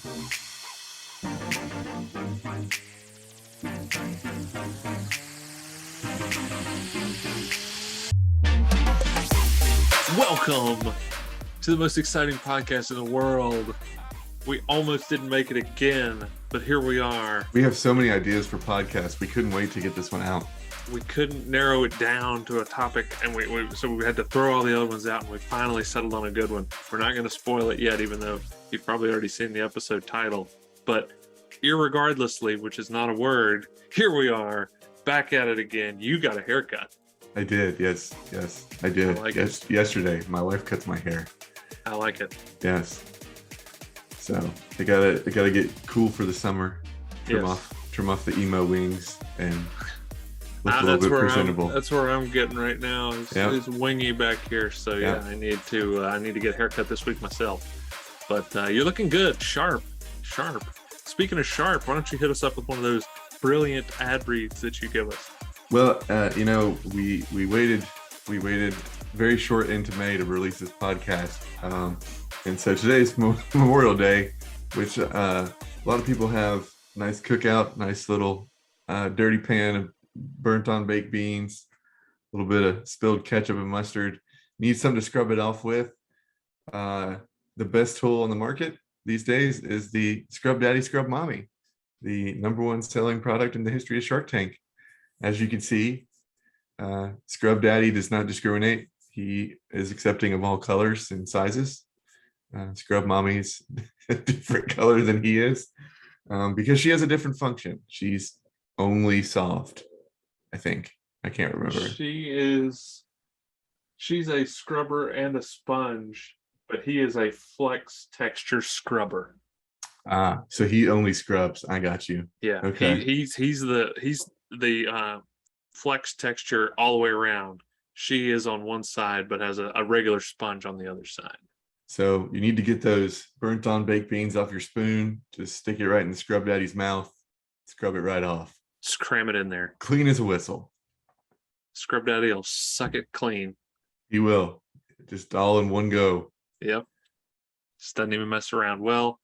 Welcome to the most exciting podcast in the world. We almost didn't make it again, but here we are. We have so many ideas for podcasts. We couldn't wait to get this one out. We couldn't narrow it down to a topic, and so we had to throw all the other ones out, and we finally settled on a good one. We're not going to spoil it yet, even though you've probably already seen the episode title. But irregardlessly, which is not a word, here we are, back at it again. You got a haircut. I did, yes, I did. I like yesterday, my wife cuts my hair. I like it. Yes. So I gotta get cool for the summer. Trim off the emo wings and look a little bit presentable. That's where I'm getting right now. It's wingy back here. So yeah, I need to get a haircut this week myself. But you're looking good, sharp. Speaking of sharp, why don't you hit us up with one of those brilliant ad reads that you give us? Well, we waited very short into May to release this podcast. And so today's Memorial Day, which a lot of people have nice cookout, nice little dirty pan of burnt on baked beans, a little bit of spilled ketchup and mustard. Need something to scrub it off with. The best tool on the market these days is the Scrub Daddy, Scrub Mommy, the #1 selling product in the history of Shark Tank. As you can see, Scrub Daddy does not discriminate. He is accepting of all colors and sizes. Scrub Mommy's a different color than he is because she has a different function. She's only soft, I think. I can't remember. She's a scrubber and a sponge, but he is a flex texture scrubber. So he only scrubs. I got you. Yeah. Okay. He's the flex texture all the way around. She is on one side, but has a regular sponge on the other side. So you need to get those burnt on baked beans off your spoon. Just stick it right in the Scrub Daddy's mouth. Scrub it right off. Just cram it in there. Clean as a whistle. Scrub Daddy will suck it clean. He will. Just all in one go. Yep. Just doesn't even mess around. Well,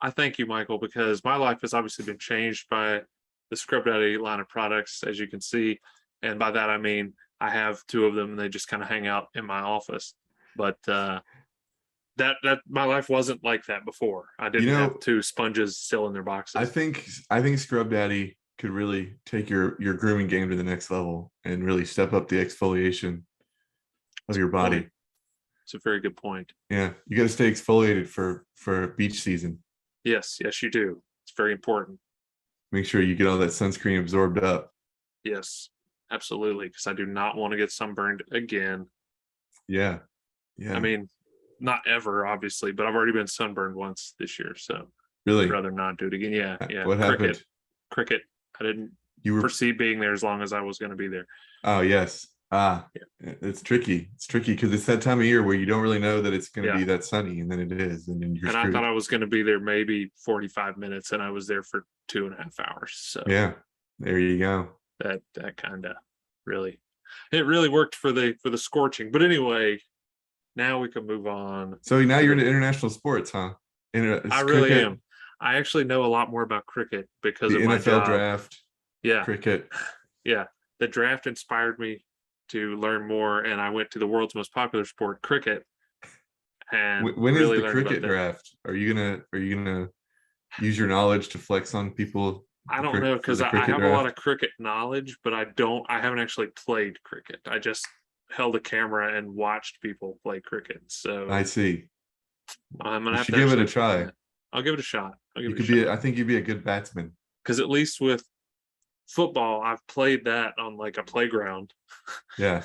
I thank you, Michael, because my life has obviously been changed by the Scrub Daddy line of products, as you can see. And by that, I mean, I have 2 of them and they just kind of hang out in my office. But that my life wasn't like that before. I didn't have 2 sponges still in their boxes. I think Scrub Daddy could really take your grooming game to the next level and really step up the exfoliation of your body. It's a very good point. Yeah, you got to stay exfoliated for beach season. Yes, you do. It's very important. Make sure you get all that sunscreen absorbed up. Yes, absolutely, because I do not want to get sunburned again. Yeah. I mean, not ever, obviously, but I've already been sunburned once this year, so really, I'd rather not do it again. Yeah. What happened? Cricket. I didn't foresee being there as long as I was going to be there. Oh yes. It's tricky. It's tricky because it's that time of year where you don't really know that it's going to be that sunny, and then it is, and then you're screwed. I thought I was going to be there maybe 45 minutes, and I was there for 2.5 hours. So yeah, there you go. That kind of really worked for the scorching. But anyway, now we can move on. So now you're into international sports, huh? I really am. I actually know a lot more about cricket because of my NFL job. draft. Yeah, cricket. Yeah, the draft inspired me to learn more, and I went to the world's most popular sport, cricket. And when is the cricket draft? Are you gonna use your knowledge to flex on people? I don't know, because I have a lot of cricket knowledge, but I haven't actually played cricket. I just held a camera and watched people play cricket. So I see. I'm gonna have to give it a try. I'll give it a shot. I think you'd be a good batsman. Because at least with football, I've played that on like a playground. Yeah.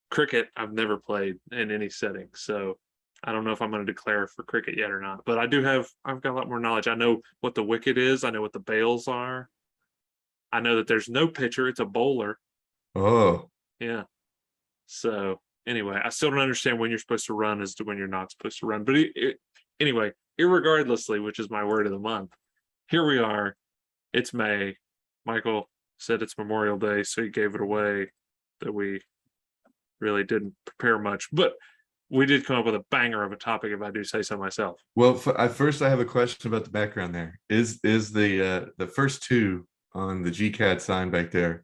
Cricket, I've never played in any setting. So I don't know if I'm going to declare for cricket yet or not. But I've got a lot more knowledge. I know what the wicket is. I know what the bails are. I know that there's no pitcher. It's a bowler. Oh. Yeah. So anyway, I still don't understand when you're supposed to run as to when you're not supposed to run. But anyway, irregardlessly, which is my word of the month, here we are. It's May. Michael said it's Memorial Day, so he gave it away that we really didn't prepare much. But we did come up with a banger of a topic, if I do say so myself. Well, first I have a question about the background there. Is the first two on the GCAD sign back there,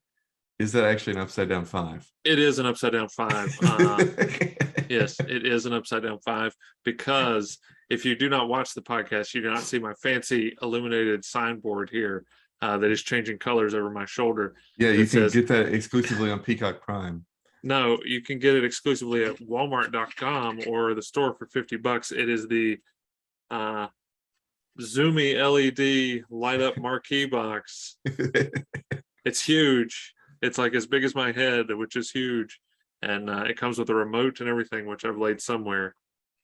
is that actually an upside down 5? It is an upside down 5. Yes, it is an upside down 5, because if you do not watch the podcast, you do not see my fancy illuminated signboard here that is changing colors over my shoulder. Yeah, you That can says, get that exclusively on Peacock Prime. no, you can get it exclusively at walmart.com or the store for $50. It is the zoomy LED light up marquee box. It's huge. It's like as big as my head, which is huge. And it comes with a remote and everything, which I've laid somewhere.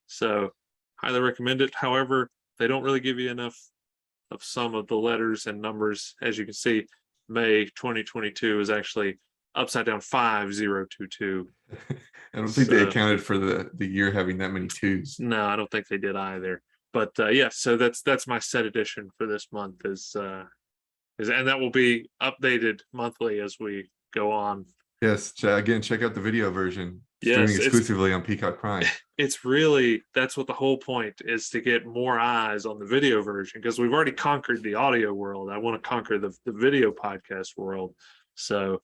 So highly recommend it. However, they don't really give you enough of some of the letters and numbers. As you can see, May 2022 is actually upside down 5022. I don't think they accounted for the year having that many twos. No, I don't think they did either. But yeah, so that's my set edition for this month is and that will be updated monthly as we go on. Yes, again, check out the video version, Yes, streaming exclusively on Peacock Prime. It's really, that's what the whole point is, to get more eyes on the video version, because we've already conquered the audio world. I want to conquer the video podcast world. So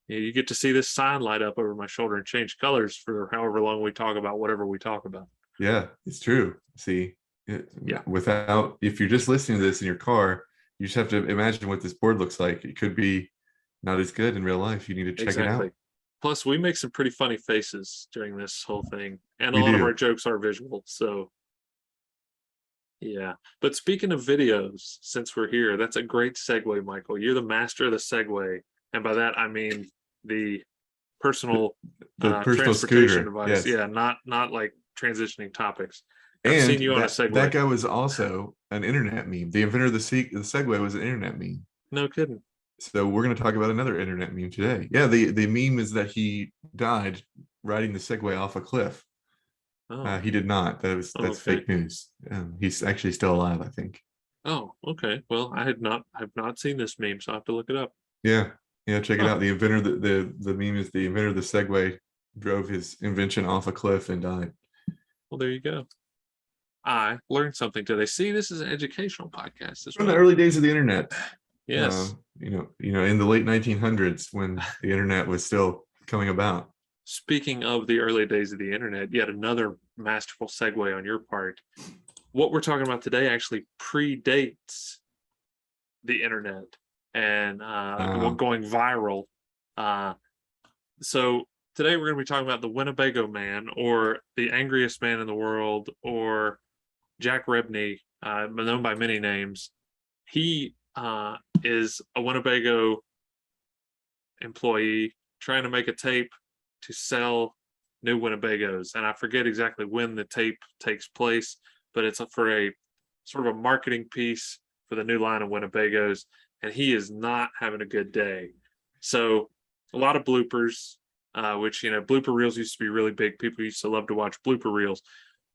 you get to see this sign light up over my shoulder and change colors for however long we talk about whatever we talk about. Yeah, it's true. See, Yeah. Without, if you're just listening to this in your car, you just have to imagine what this board looks like. It could be not as good in real life. You need to check it out. Plus, we make some pretty funny faces during this whole thing, and a lot of our jokes are visual. So, yeah. But speaking of videos, since we're here, that's a great segue, Michael. You're the master of the segue, and by that I mean the personal, personal transportation scooter device. Yes. Yeah, not like transitioning topics. I've seen you on a Segway. That guy was also an internet meme. The inventor of the Segway was an internet meme. No kidding. So we're going to talk about another internet meme today. Yeah, the meme is that he died riding the Segway off a cliff. Oh. He did not. That's okay. fake news. He's actually still alive, I think. Oh, okay. Well, I have not seen this meme, so I have to look it up. Yeah, check it out. The inventor, the meme is the inventor of the Segway drove his invention off a cliff and died. Well, there you go. I learned something today. See, this is an educational podcast as well. From the early days of the internet. Yes. In the late 1900s when the internet was still coming about. Speaking of the early days of the internet, yet another masterful segue on your part. What we're talking about today actually predates the internet and going viral. So today we're going to be talking about the Winnebago Man, or the angriest man in the world, or Jack Rebney, known by many names. He is a Winnebago employee trying to make a tape to sell new Winnebagos, and I forget exactly when the tape takes place, but it's for a sort of a marketing piece for the new line of Winnebagos, and he is not having a good day. So a lot of bloopers, which, blooper reels used to be really big. People used to love to watch blooper reels,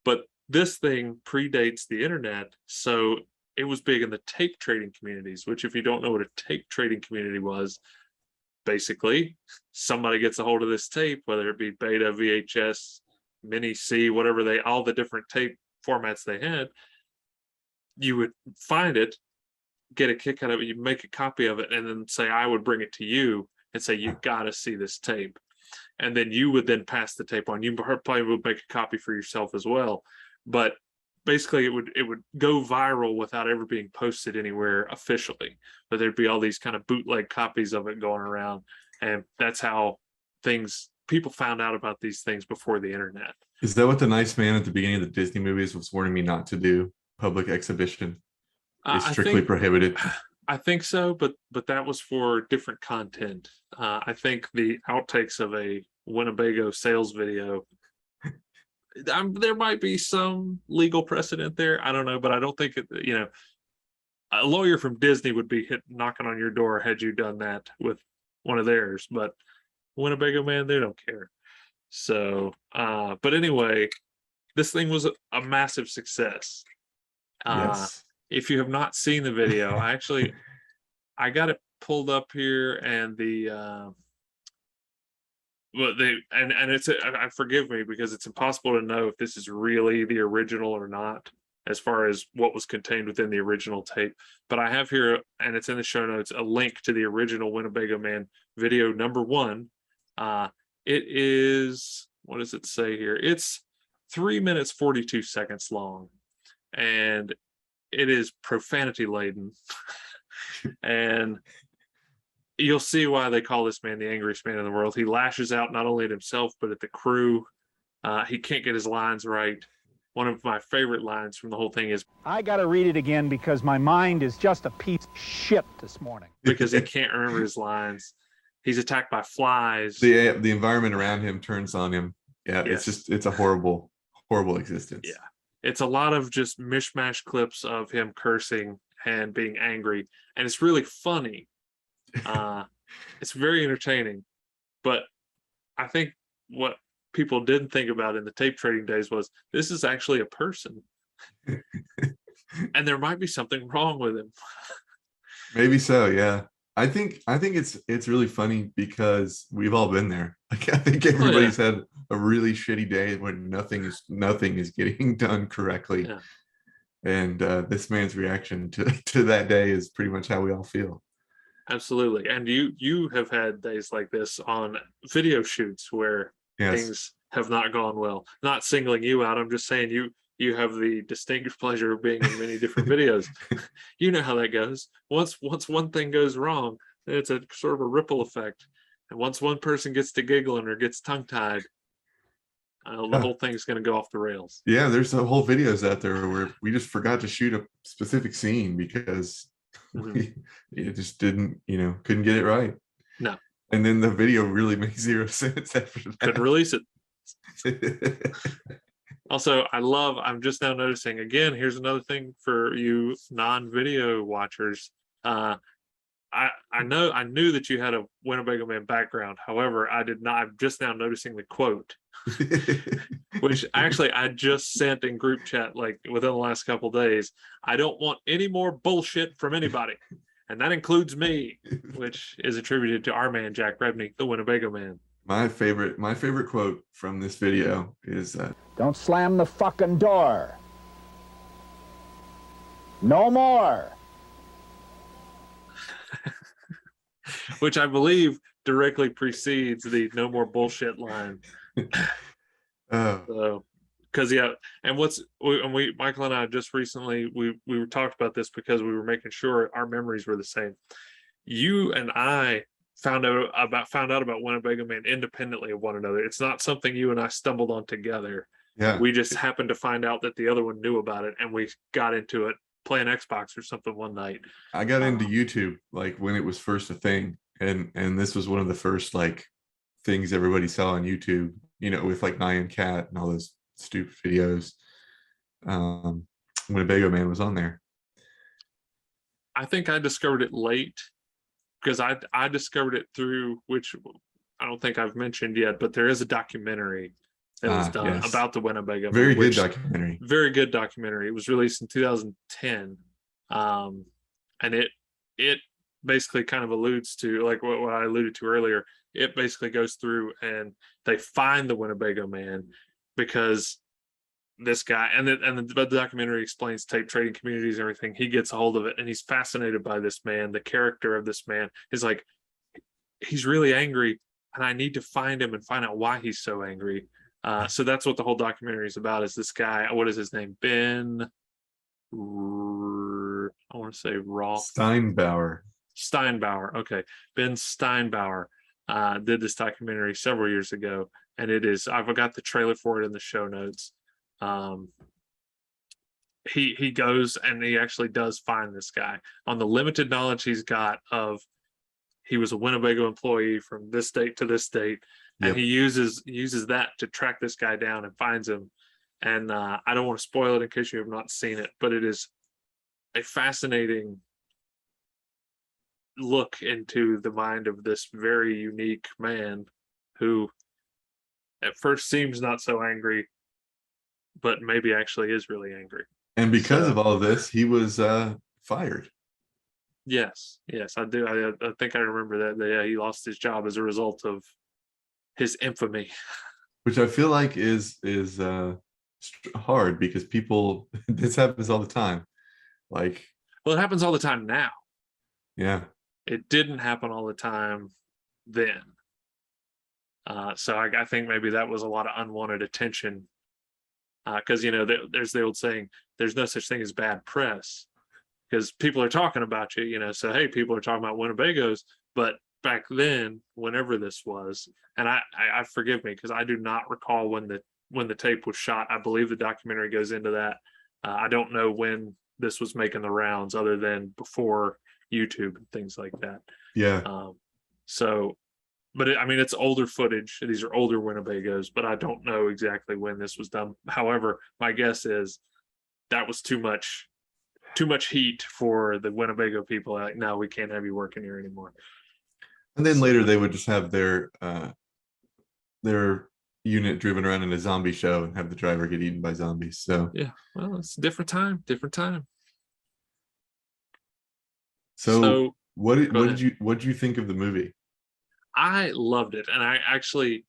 but this thing predates the internet, so it was big in the tape trading communities, which, if you don't know what a tape trading community was, basically somebody gets a hold of this tape, whether it be beta, VHS, mini C, whatever all the different tape formats they had, you would find it, get a kick out of it, you make a copy of it, and then say, I would bring it to you and say, you got to see this tape. And then you would then pass the tape on. You probably would make a copy for yourself as well. But basically it would go viral without ever being posted anywhere officially, but there'd be all these kind of bootleg copies of it going around, and that's how people found out about these things before the internet. Is that what the nice man at the beginning of the Disney movies was warning me not to do? Public exhibition is strictly prohibited. I think so, but that was for different content. I think the outtakes of a Winnebago sales video, there might be some legal precedent there. I don't know, but I don't think a lawyer from Disney would be knocking on your door had you done that with one of theirs. But Winnebago Man, they don't care. So, but anyway, this thing was a massive success. Yes. If you have not seen the video, I got it pulled up here, and But they and it's I forgive me because it's impossible to know if this is really the original or not, as far as what was contained within the original tape. But I have here, and it's in the show notes, a link to the original Winnebago Man video #1. It is, what does it say here? It's 3 minutes 42 seconds long, and it is profanity laden. And you'll see why they call this man the angriest man in the world. He lashes out not only at himself, but at the crew. He can't get his lines right. One of my favorite lines from the whole thing is, I got to read it again because my mind is just a piece of shit this morning. because he can't remember his lines. He's attacked by flies. The environment around him turns on him. Yeah, Yes. it's a horrible existence. Yeah. It's a lot of just mishmash clips of him cursing and being angry. And it's really funny. It's very entertaining. But I think what people didn't think about in the tape trading days was this is actually a person. And there might be something wrong with him. Maybe so, yeah. I think it's really funny because we've all been there. Like, I think everybody's had a really shitty day when nothing is getting done correctly. Yeah. And this man's reaction to that day is pretty much how we all feel. Absolutely. And you have had days like this on video shoots where things have not gone well. Not singling you out. I'm just saying you have the distinct pleasure of being in many different videos. You know how that goes. Once one thing goes wrong, it's a sort of a ripple effect. And once one person gets to giggling or gets tongue-tied, the whole thing's going to go off the rails. Yeah, there's a whole videos out there where we just forgot to shoot a specific scene because it just didn't, couldn't get it right. No. And then the video really makes zero sense after that. Couldn't release it. Also, I'm just now noticing, again, here's another thing for you non-video watchers. I knew that you had a Winnebago Man background. However, I did not. I'm just now noticing the quote, which actually I just sent in group chat like within the last couple of days. I don't want any more bullshit from anybody. And that includes me, which is attributed to our man, Jack Rebney, the Winnebago Man. My favorite quote from this video is, Don't slam the fucking door. No more. Which I believe directly precedes the no more bullshit line. So, because and Michael and I just recently we were talked about this because we were making sure our memories were the same. You and I found out about Winnebago Man independently of one another. It's not something you and I stumbled on together. Yeah, we just happened to find out that the other one knew about it, and we got into it playing Xbox or something one night. I got into YouTube like when it was first a thing, and this was one of the first like things everybody saw on YouTube, with like Nyan Cat and all those stupid videos. Winnebago Man was on there. I think I discovered it late because I discovered it through, which I don't think I've mentioned yet, but there is a documentary that was done about the Winnebago Man. Very good documentary. Very good documentary. It was released in 2010. And it basically kind of alludes to like what I alluded to earlier. It basically goes through and they find the Winnebago Man because this guy, and the documentary explains tape trading communities and everything. He gets a hold of it and he's fascinated by this man. The character of this man is like, he's really angry and I need to find him and find out why he's so angry. So that's what the whole documentary is about, is this guy, what is his name? Ben, I want to say Roth. Steinbauer. Okay. Ben Steinbauer did this documentary several years ago. And I've got the trailer for it in the show notes. He goes and he actually does find this guy on the limited knowledge he's got of he was a Winnebago employee from this date to this date. And he uses that to track this guy down and finds him. And I don't want to spoil it in case you have not seen it, but it is a fascinating look into the mind of this very unique man who at first seems not so angry, but maybe actually is really angry. And because of all of this, he was fired. Yes, I do. I think I remember that. He lost his job as a result of his infamy. which I feel like is hard because people this happens all the time. Like, Well, it happens all the time now. yeah, It didn't happen all the time then. So I think maybe that was a lot of unwanted attention. Because there's the old saying, "There's no such thing as bad press," because people are talking about you. So hey, people are talking about Winnebagos, but back then, whenever this was, and I forgive me because I do not recall when the tape was shot. I believe the documentary goes into that. I don't know when this was making the rounds, other than before YouTube and things like that. yeah. So, but it's older footage. These are older Winnebagos, but I don't know exactly when this was done. However, my guess is that was too much heat for the Winnebago people. Like, no, we can't have you working here anymore. And then later they would just have their unit driven around in a zombie show and have the driver get eaten by zombies. So yeah, well, it's a different time. So what go ahead. did you think of the movie? I loved it, and I actually,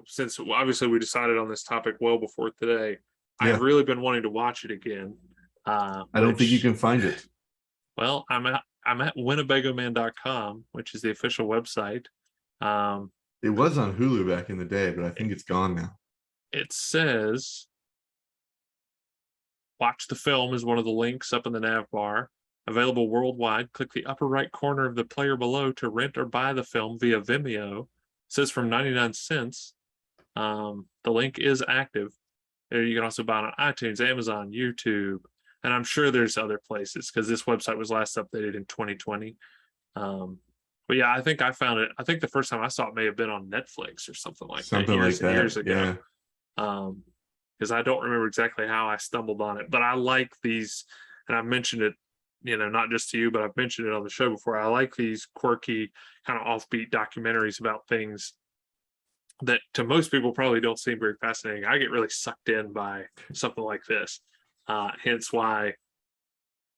since obviously we decided on this topic well before today, Yeah. I've really been wanting to watch it again. I don't think you can find it. Well, I'm at WinnebagoMan.com, which is the official website. It was on Hulu back in the day, but I think it's gone now. It says watch the film is one of the links up in the nav bar. Available worldwide. Click the upper right corner of the player below to rent or buy the film via Vimeo. It says from 99 cents. The link is active. You can also buy it on iTunes, Amazon, YouTube, and I'm sure there's other places because this website was last updated in 2020. But yeah, I think I found it. I think the first time I saw it may have been on Netflix or something like that. Years ago. Because I don't remember exactly how I stumbled on it, but I like these, and I've mentioned it, not just to you, but I've mentioned it on the show before. I like these quirky, kind of offbeat documentaries about things that to most people probably don't seem very fascinating. I get really sucked in by something like this. Hence why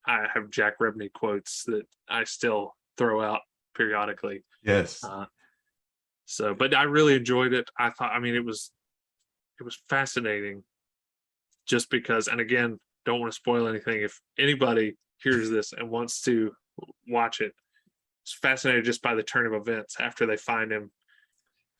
I have Jack Rebney quotes that I still throw out periodically. Yes. But I really enjoyed it. I thought, it was fascinating just because, and again, don't want to spoil anything. If anybody hears this and wants to watch it, it's fascinated just by the turn of events after they find him,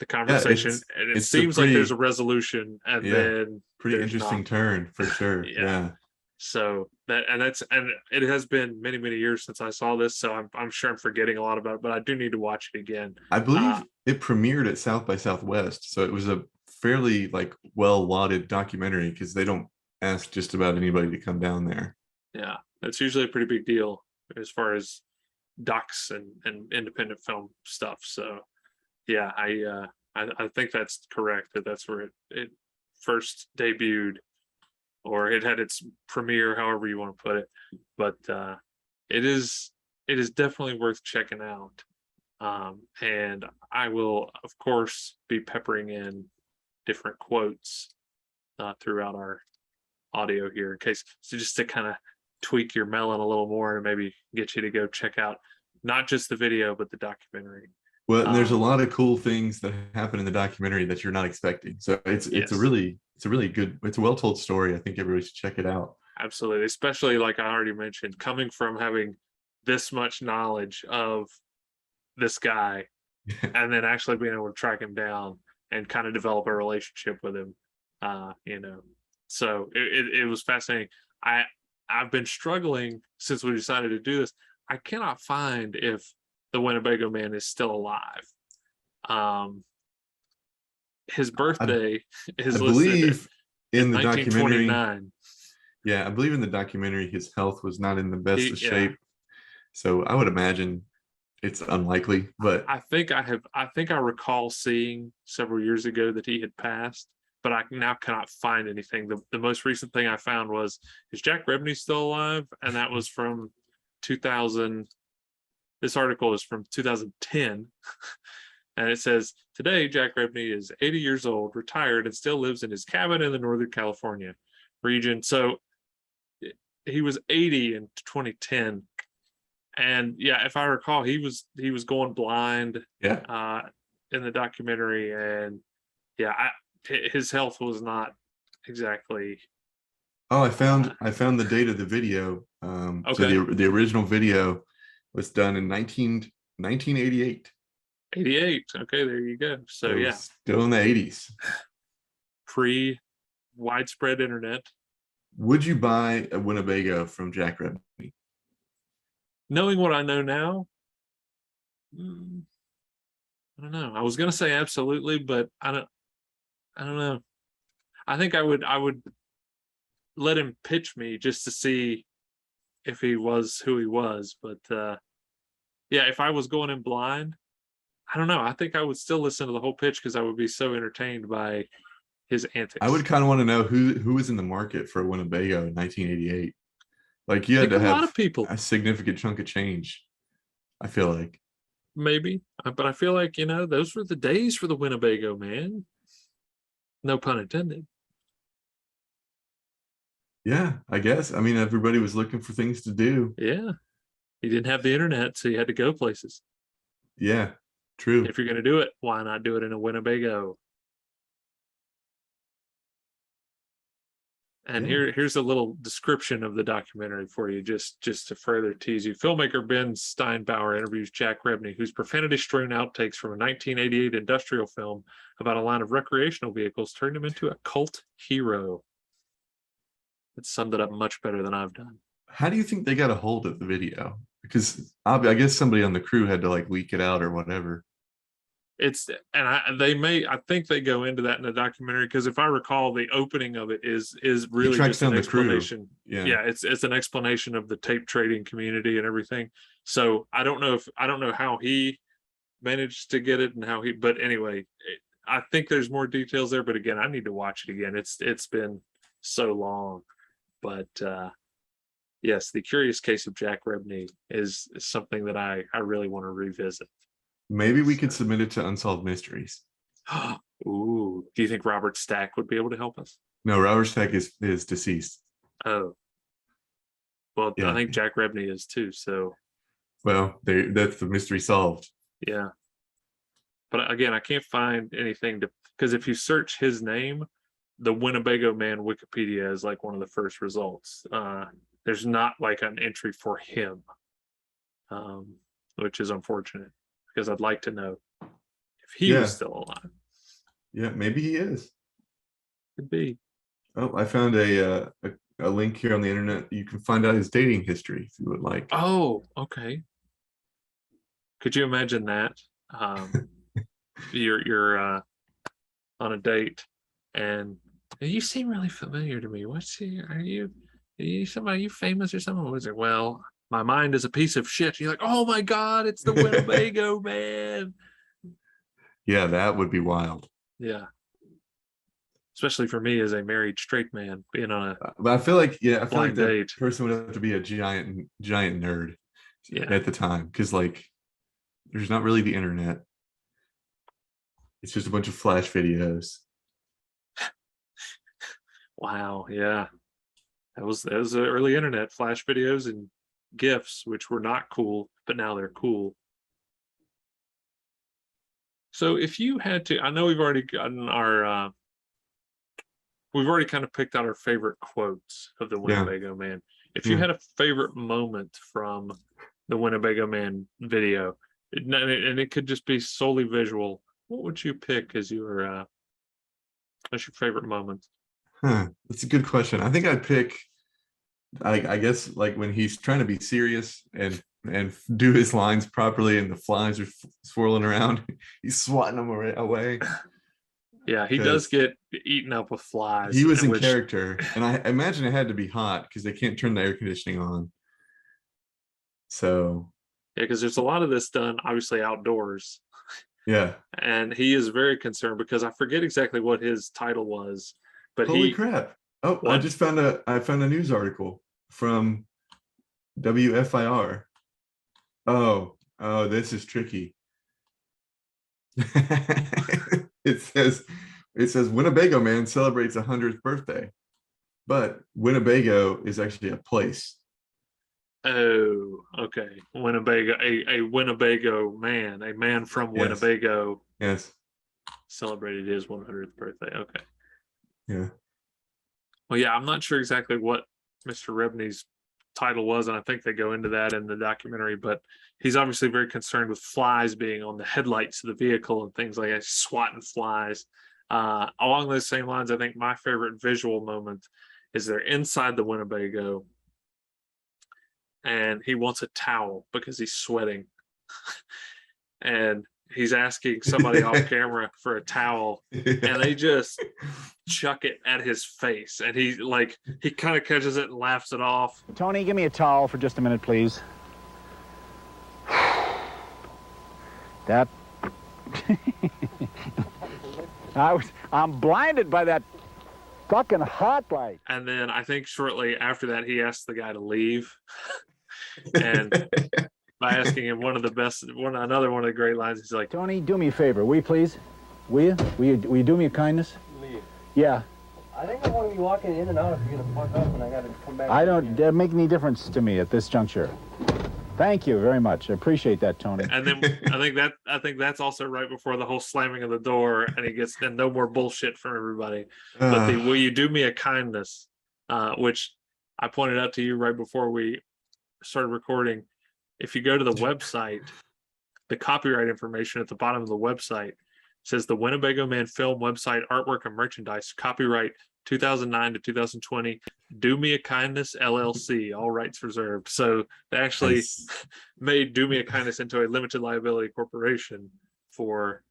the conversation, and it seems like there's a resolution, and then pretty interesting turn for sure. Yeah. So and it has been many, many years since I saw this, so I'm sure I'm forgetting a lot about it, but I do need to watch it again. I believe it premiered at South by Southwest, so it was a fairly well lauded documentary because they don't ask just about anybody to come down there. Yeah, that's usually a pretty big deal as far as docs and independent film stuff. So yeah, I think that's correct, that's where it first debuted, or it had its premiere, however you want to put it. But it is definitely worth checking out. And I will, of course, be peppering in different quotes throughout our audio here in case, so just to kind of tweak your melon a little more and maybe get you to go check out not just the video but the documentary. Well, and there's a lot of cool things that happen in the documentary that you're not expecting. So it's a really good, it's a well told story. I think everybody should check it out. Absolutely, especially like I already mentioned, coming from having this much knowledge of this guy and then actually being able to track him down and kind of develop a relationship with him. So it was fascinating. I've been struggling since we decided to do this. I cannot find if the Winnebago Man is still alive. His birthday is listed in the documentary. Yeah, I believe in the documentary his health was not in the best of shape. So I would imagine it's unlikely, but I think I recall seeing several years ago that he had passed, but I now cannot find anything. The most recent thing I found was, is Jack Rebney still alive? And that was from 2000. This article is from 2010. And it says, today, Jack Rebney is 80 years old, retired, and still lives in his cabin in the Northern California region. So he was 80 in 2010. And yeah, if I recall, he was going blind. Yeah. in the documentary, and yeah, his health was not exactly. Oh, I found the date of the video. So Okay. the original video was done in 1988. 88. Okay, there you go. So So yeah, still in the 80s. pre widespread internet. Would you buy a Winnebago from Jack Rebney? Knowing what I know now, I don't know. I was gonna say absolutely, but I don't know. I think I would let him pitch me just to see if he was who he was. But yeah, if I was going in blind, I don't know. I think I would still listen to the whole pitch because I would be so entertained by his antics. I would kind of want to know who was in the market for a Winnebago in 1988. Like you I had think to a lot have of people, a significant chunk of change, I feel like. maybe, but I feel like those were the days for the Winnebago Man. No pun intended. Yeah, I guess. I mean, everybody was looking for things to do. Yeah, he didn't have the internet, so you had to go places. Yeah, true. If you're going to do it, why not do it in a Winnebago? And Yeah. here's a little description of the documentary for you, just to further tease you. Filmmaker Ben Steinbauer interviews Jack Rebney, whose profanity-strewn outtakes from a 1988 industrial film about a line of recreational vehicles turned him into a cult hero. It summed it up much better than I've done. How do you think they got a hold of the video? Because I guess somebody on the crew had to like leak it out or whatever. I think they go into that in the documentary, because if I recall, the opening of it is really tracks just an down the crew. explanation. Yeah. It's an explanation of the tape trading community and everything. So I don't know how he managed to get it and how but anyway, I think there's more details there. But again, I need to watch it again. It's been so long. But yes, the Curious Case of Jack Rebney is something that I really want to revisit. Maybe we could submit it to Unsolved Mysteries. Ooh, do you think Robert Stack would be able to help us? No, Robert Stack is deceased. Oh, well, Yeah. I think Jack Rebney is too. So, Well, that's the mystery solved. yeah. But again, I can't find anything because if you search his name, the Winnebago Man Wikipedia is like one of the first results. There's not like an entry for him, which is unfortunate, because I'd like to know if he was still alive. Yeah, maybe he is. Could be. Oh, I found a link here on the internet. You can find out his dating history if you would like. Oh, okay. Could you imagine that? You're on a date, and you seem really familiar to me. Are you somebody, you famous or something? Was it? Well, my mind is a piece of shit. You're like, oh my God, it's the Winnebago Man. Yeah, that would be wild. Yeah. Especially for me as a married straight man being on a But I feel like the date. person would have to be a giant nerd at the time, because like there's not really the internet. It's just a bunch of flash videos. Wow, yeah. That was the early internet, flash videos and GIFs, which were not cool, but now they're cool. So if you had to, I know we've already gotten we've already kind of picked out our favorite quotes of the Winnebago Man. If you had a favorite moment from the Winnebago Man video, and it could just be solely visual, what would you pick as your favorite moment? That's a good question. I think I'd pick, I guess, like when he's trying to be serious and do his lines properly, and the flies are swirling around, he's swatting them away. Yeah, he does get eaten up with flies. He was in character, and I imagine it had to be hot because they can't turn the air conditioning on. So yeah, because there's a lot of this done obviously outdoors. Yeah. And he is very concerned, because I forget exactly what his title was, but holy crap. Oh, what? I found a news article from WFIR. Oh, this is tricky. It says Winnebago Man celebrates 100th birthday, but Winnebago is actually a place. Oh, okay. Winnebago, a Winnebago man, a man from Yes. Winnebago Yes. celebrated his 100th birthday. Okay. Yeah. Well, yeah, I'm not sure exactly what Mr. Rebney's title was, and I think they go into that in the documentary, but he's obviously very concerned with flies being on the headlights of the vehicle and things like that, swatting flies. Along those same lines, I think my favorite visual moment is they're inside the Winnebago and he wants a towel because he's sweating. And he's asking somebody off camera for a towel, and they just chuck it at his face, and he kind of catches it and laughs it off. Tony, give me a towel for just a minute, please. That I'm blinded by that fucking hot light. And then I think shortly after that, he asks the guy to leave. And by asking him another one of the great lines, he's like, Tony, do me a favor, will you please? Will you do me a kindness? Leave. Yeah. I think I want to be walking in and out if you're gonna fuck up and I gotta come back. I don't make any difference to me at this juncture. Thank you very much. I appreciate that, Tony. and then I think that's also right before the whole slamming of the door, and he gets then no more bullshit from everybody. But the will you do me a kindness, which I pointed out to you right before we started recording. If you go to the website, the copyright information at the bottom of the website says the Winnebago Man film website artwork and merchandise, copyright 2009 to 2020, Do Me a Kindness LLC, all rights reserved. So they actually made Do Me a Kindness into a limited liability corporation for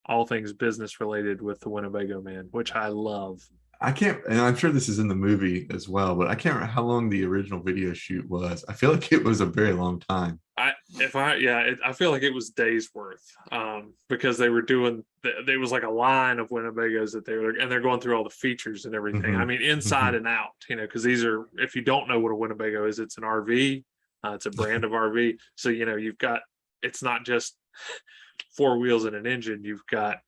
all things business related with the Winnebago Man, which I love. I can't, and I'm sure this is in the movie as well, but I can't remember how long the original video shoot was. I feel like it was a very long time. I feel like it was days worth, because they were doing, there was like a line of Winnebagos that they're going through all the features and everything. Mm-hmm. I mean, inside and out, because these are, if you don't know what a Winnebago is, it's an RV, it's a brand of RV. So, you've got, it's not just four wheels and an engine, you've got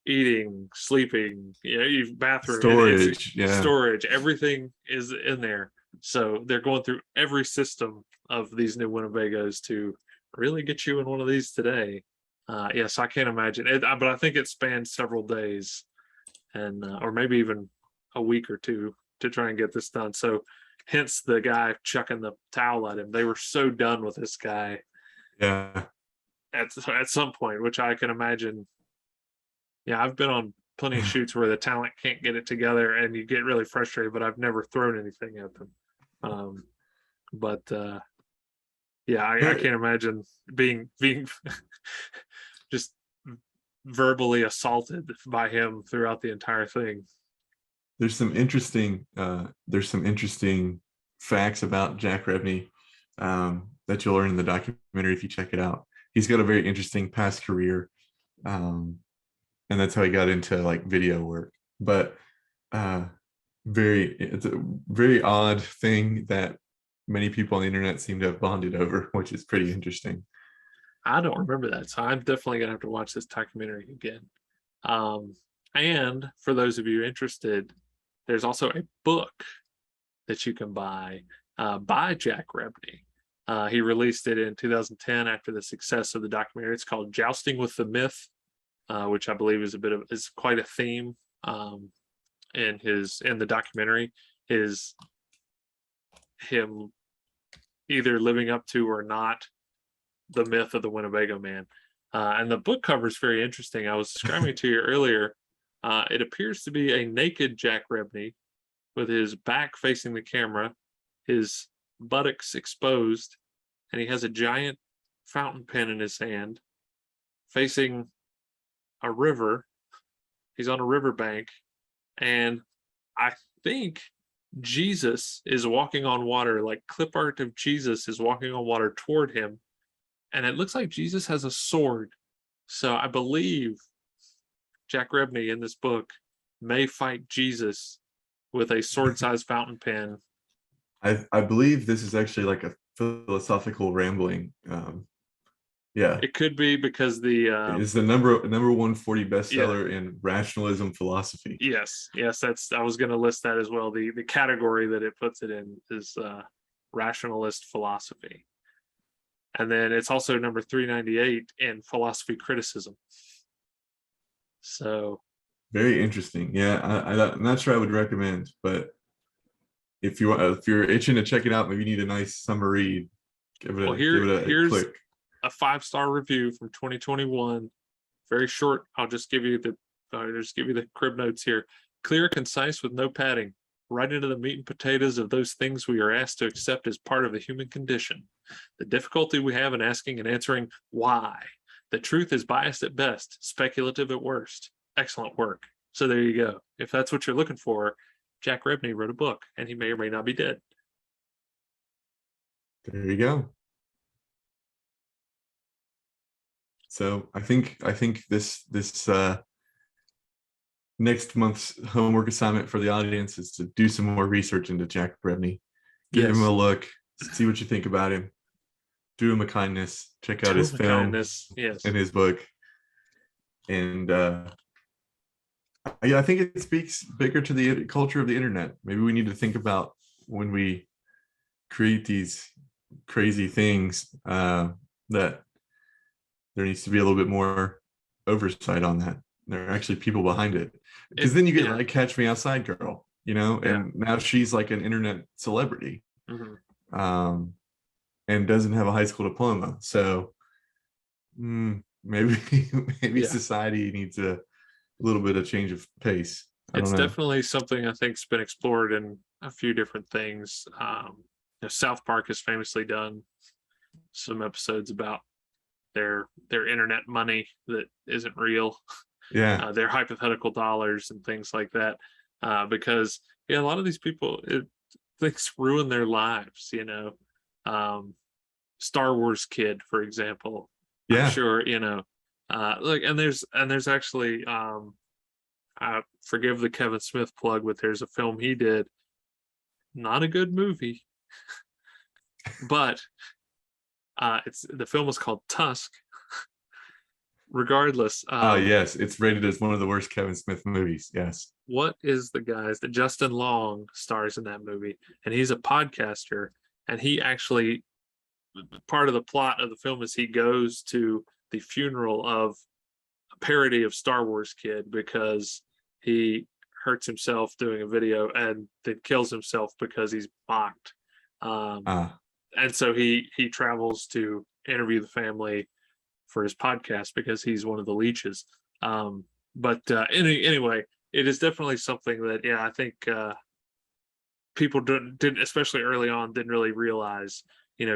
eating, sleeping, you've bathroom, storage, everything is in there. So they're going through every system of these new Winnebagos to really get you in one of these today. Yes, I can't imagine it, but I think it spanned several days, and or maybe even a week or two to try and get this done. So hence the guy chucking the towel at him. They were so done with this guy. Yeah. At some point, which I can imagine. Yeah, I've been on plenty of shoots where the talent can't get it together and you get really frustrated, but I've never thrown anything at them. I can't imagine being just verbally assaulted by him throughout the entire thing. There's some interesting facts about Jack Rebney that you'll learn in the documentary if you check it out. He's got a very interesting past career. And that's how he got into like video work. But it's a very odd thing that many people on the internet seem to have bonded over, which is pretty interesting. I don't remember that, so I'm definitely gonna have to watch this documentary again. And for those of you interested, there's also a book that you can buy by Jack Rebney. He released it in 2010 after the success of the documentary. It's called Jousting with the Myth, which I believe is quite a theme in the documentary, is him either living up to or not the myth of the Winnebago Man. And the book cover is very interesting. I was describing it to you earlier. It appears to be a naked Jack Rebney with his back facing the camera, his buttocks exposed, and he has a giant fountain pen in his hand facing a river. He's on a riverbank, and I think Jesus is walking on water, like clip art of Jesus is walking on water toward him, and it looks like Jesus has a sword. So I believe Jack Rebney in this book may fight Jesus with a sword-sized fountain pen. I believe this is actually like a philosophical rambling. It could be because it's the number 140 bestseller in rationalism philosophy. Yes, I was going to list that as well. The category that it puts it in is rationalist philosophy. And then it's also number 398 in philosophy criticism. So very interesting. Yeah, I'm not sure I would recommend, but if you're itching to check it out, maybe you need a nice summer read. Give it a here's click. A 5-star review from 2021. Very short. I'll just give you the crib notes here. Clear, concise, with no padding. Right into the meat and potatoes of those things we are asked to accept as part of the human condition. The difficulty we have in asking and answering why. The truth is biased at best, speculative at worst. Excellent work. So there you go. If that's what you're looking for, Jack Rebney wrote a book, and he may or may not be dead. There you go. So I think this next month's homework assignment for the audience is to do some more research into Jack Rebney. Give him a look, see what you think about him. Do him a kindness. Check out his film and his book. And I think it speaks bigger to the culture of the internet. Maybe we need to think about when we create these crazy things that there needs to be a little bit more oversight on that. There are actually people behind it. Because then you get like Catch Me Outside Girl, and now she's like an internet celebrity. And doesn't have a high school diploma. So maybe society needs a little bit of change of pace. It's definitely something I think's been explored in a few different things. South Park has famously done some episodes about their internet money that isn't real. Their hypothetical dollars and things like that. Because a lot of these people, things ruin their lives. Star Wars kid, for example. I'm sure and there's actually I forgive the Kevin Smith plug, but there's a film he did, not a good movie, but the film was called Tusk. Regardless, yes, it's rated as one of the worst Kevin Smith movies. Yes. What is the guy's that Justin Long stars in that movie, and he's a podcaster, and he actually, part of the plot of the film is he goes to the funeral of a parody of Star Wars kid because he hurts himself doing a video and then kills himself because he's mocked. And so he travels to interview the family for his podcast because he's one of the leeches. Anyway, it is definitely something that, I think people didn't, especially early on, didn't really realize,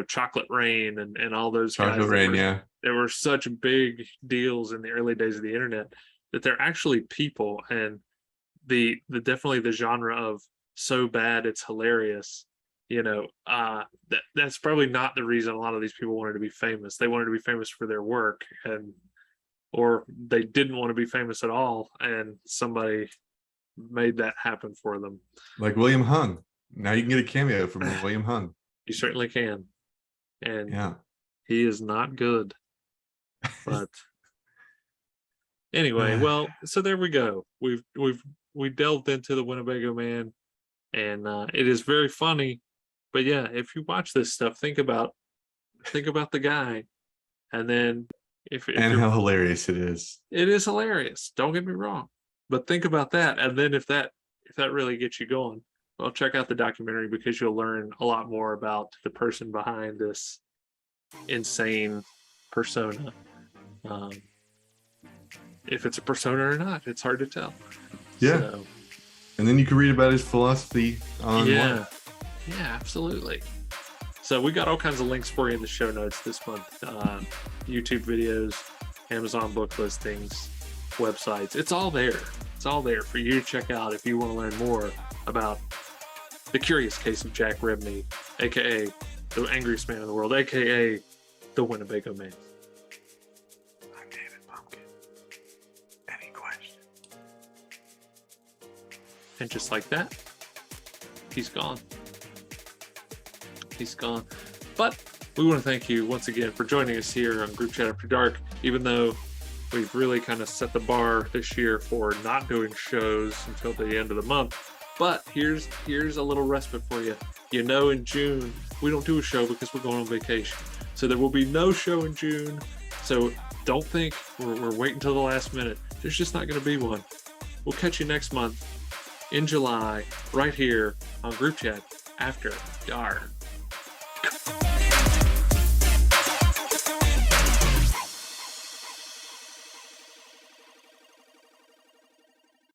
Chocolate Rain and all those guys. Chocolate Rain, There were such big deals in the early days of the internet that they're actually people, and definitely the genre of so bad it's hilarious. That's probably not the reason a lot of these people wanted to be famous. They wanted to be famous for their work, or they didn't want to be famous at all, and somebody made that happen for them. Like William Hung. Now you can get a cameo from William Hung. You certainly can. And he is not good. But anyway, well, so there we go. We delved into the Winnebago Man, and it is very funny. But if you watch this stuff, think about the guy, and then if how hilarious it is. It is hilarious. Don't get me wrong, but think about that, and then if that really gets you going, well, check out the documentary, because you'll learn a lot more about the person behind this insane persona. If it's a persona or not, it's hard to tell. So, and then you can read about his philosophy online. Yeah, absolutely. So we got all kinds of links for you in the show notes this month. YouTube videos, Amazon book listings, websites. It's all there. It's all there for you to check out if you want to learn more about the curious case of Jack Rebney, a.k.a. the angriest man in the world, a.k.a. the Winnebago Man. I'm David Pumpkin. Any question? And just like that, he's gone. He's gone. But we want to thank you once again for joining us here on Group Chat After Dark, even though we've really kind of set the bar this year for not doing shows until the end of the month. But here's a little respite for you. in June, we don't do a show because we're going on vacation. So there will be no show in June. So don't think we're waiting till the last minute. There's just not going to be one. We'll catch you next month in July, right here on Group Chat After Dark.